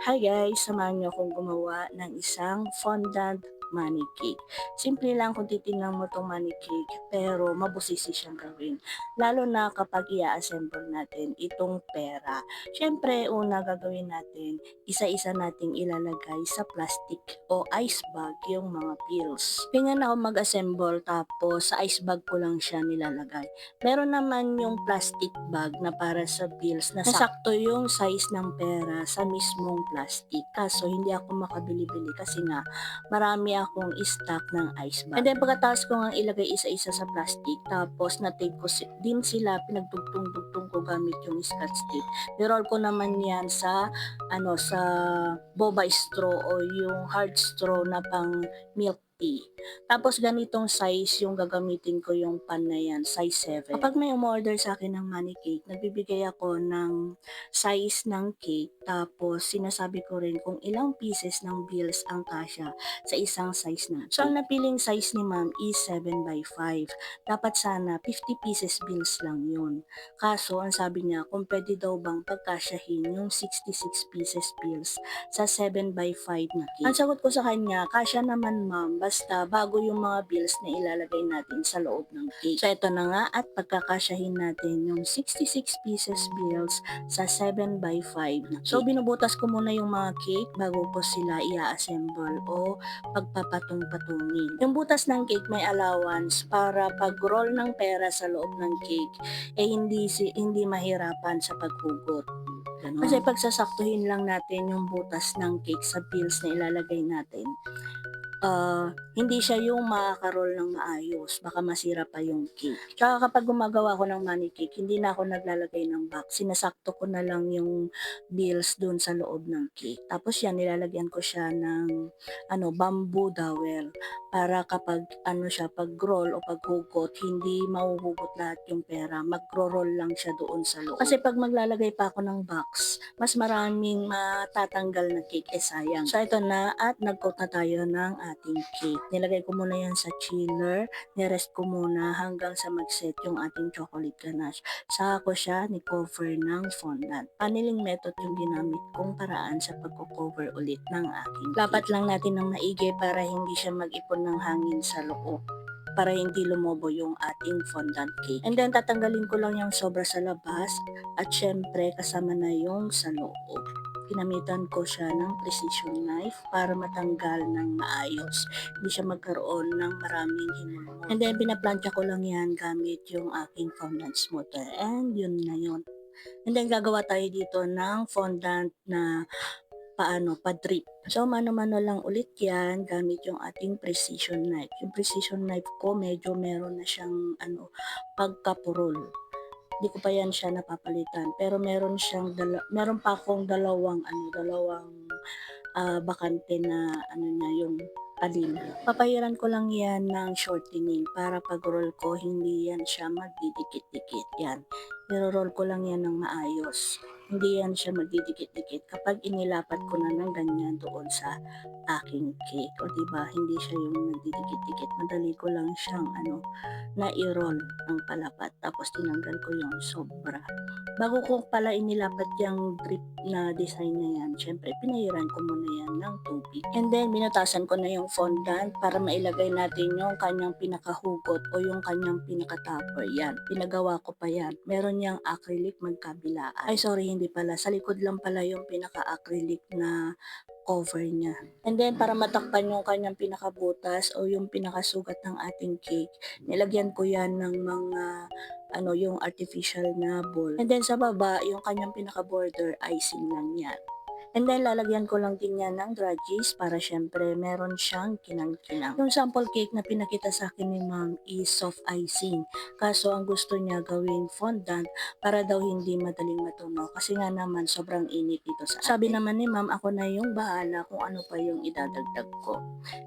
Hi guys, samahan niyo akong gumawa ng isang fondant money cake. Simple lang kung titingnan mo tong money cake, pero mabusisi siyang gawin. Lalo na kapag i-assemble natin itong pera. Siyempre, una gagawin natin, isa-isa nating ilalagay sa plastic o ice bag yung mga pills. Ganyan ako mag-assemble, tapos sa ice bag ko lang siya nilalagay. Meron naman yung plastic bag na para sa bills na sakto yung size ng pera sa mismong plastic. Kaso hindi ako makabili-bili kasi nga marami akong stock ng ice bag. And then pagkatapos ko nga ilagay isa-isa sa plastic, tapos na-tape ko din sila, pinagdugtong-dugtong ko gamit yung scotch tape. Niroll ko naman yan sa sa boba straw o yung hard straw na pang milk tea. Tapos ganitong size yung gagamitin ko yung pan na yan, size 7. Kapag may umorder sa akin ng money cake, nagbibigay ako ng size ng cake, tapos sinasabi ko rin kung ilang pieces ng bills ang kasya sa isang size na cake. So ang napiling size ni ma'am is 7 by 5. Dapat sana 50 pieces bills lang yun. Kaso ang sabi niya kung pwede daw bang pagkasyahin yung 66 pieces bills sa 7 by 5 na cake. Ang sagot ko sa kanya, kasya naman ma'am, basta bago yung mga bills na ilalagay natin sa loob ng cake. So ito na nga, at pagkakasyahin natin yung 66 pieces bills sa 7 by 5 na cake. So binubutas ko muna yung mga cake bago ko sila i-assemble o pagpapatong-patungin. Yung butas ng cake may allowance para pag roll ng pera sa loob ng cake hindi mahirapan sa paghugot. Ganon. Kasi pagsasaktuhin lang natin yung butas ng cake sa pills na ilalagay natin, hindi siya yung makaka-roll ng maayos, baka masira pa yung cake. Tsaka kapag gumagawa ako ng money cake, hindi na ako naglalagay ng box, sinasakto ko na lang yung bills dun sa loob ng cake. Tapos yan, nilalagyan ko siya ng bamboo dowel para kapag pag roll o paghugot, hindi mahuhugot lahat yung pera, magro-roll lang siya doon sa loob. Kasi pag maglalagay pa ako ng box, mas maraming matatanggal na cake, sayang. So ito na, at nag-coat na tayo ng ating cake. Nilagay ko muna yan sa chiller, nirest ko muna hanggang sa mag-set yung ating chocolate ganache. Saka ko siya ni-cover ng fondant. Paneling method yung ginamit kong paraan sa pagko-cover ulit ng aking cake. Lapat lang natin ng maigi para hindi siya mag-ipon ng hangin sa loob, para hindi lumobo yung ating fondant cake. And then tatanggalin ko lang yung sobra sa labas, at syempre kasama na yung sa loob. Ginamitan ko siya ng precision knife para matanggal ng maayos, hindi siya magkaroon ng maraming hinulmol. And then pinaplantya ko lang yan gamit yung aking fondant smoother, and yun na yun. And then gagawa tayo dito ng fondant na pa-drip. So mano-mano lang ulit yan gamit yung ating precision knife. Yung precision knife ko medyo meron na siyang pagkapurol. Hindi ko pa yan siya napapalitan, pero meron pa akong dalawang bakante na niya yung alin. Papahiran ko lang yan ng shortening para pag roll ko hindi yan siya magdidikit-dikit. Yan, i-roll ko lang yan ng maayos, hindi yan siya magdidikit-dikit kapag inilapat ko na ng ganyan doon sa aking cake. O diba, hindi siya yung nagdidikit-dikit, madali ko lang siyang na i-roll ng palapat, tapos tinanggal ko yung sobra. Bago ko pala inilapat yung drip na design na yan, syempre pinahiran ko muna yan ng tubig. And then binutasan ko na yung fondant para mailagay natin yung kanyang pinakahugot o yung kanyang pinaka-topper. Yan, pinagawa ko pa yan. Meron niyang acrylic magkabilaan. Ay sorry, hindi pala. Sa likod lang pala yung pinaka-acrylic na cover niya. And then para matakpan yung kanyang pinakabutas o yung pinakasugat ng ating cake, nilagyan ko yan ng mga yung artificial na ball. And then sa baba, yung kanyang pinaka-border, icing lang yan. And then lalagyan ko lang din yan ng draggies para syempre meron siyang kinang-kinang. Yung sample cake na pinakita sa akin ni ma'am is soft icing. Kaso ang gusto niya gawing fondant para daw hindi madaling matunaw, kasi nga naman sobrang init dito sa atin. Sabi naman ni ma'am, ako na yung bahala kung ano pa yung idadagdag ko.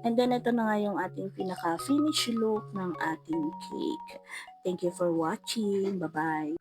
And then ito na nga yung ating pinaka-finish look ng ating cake. Thank you for watching. Bye-bye.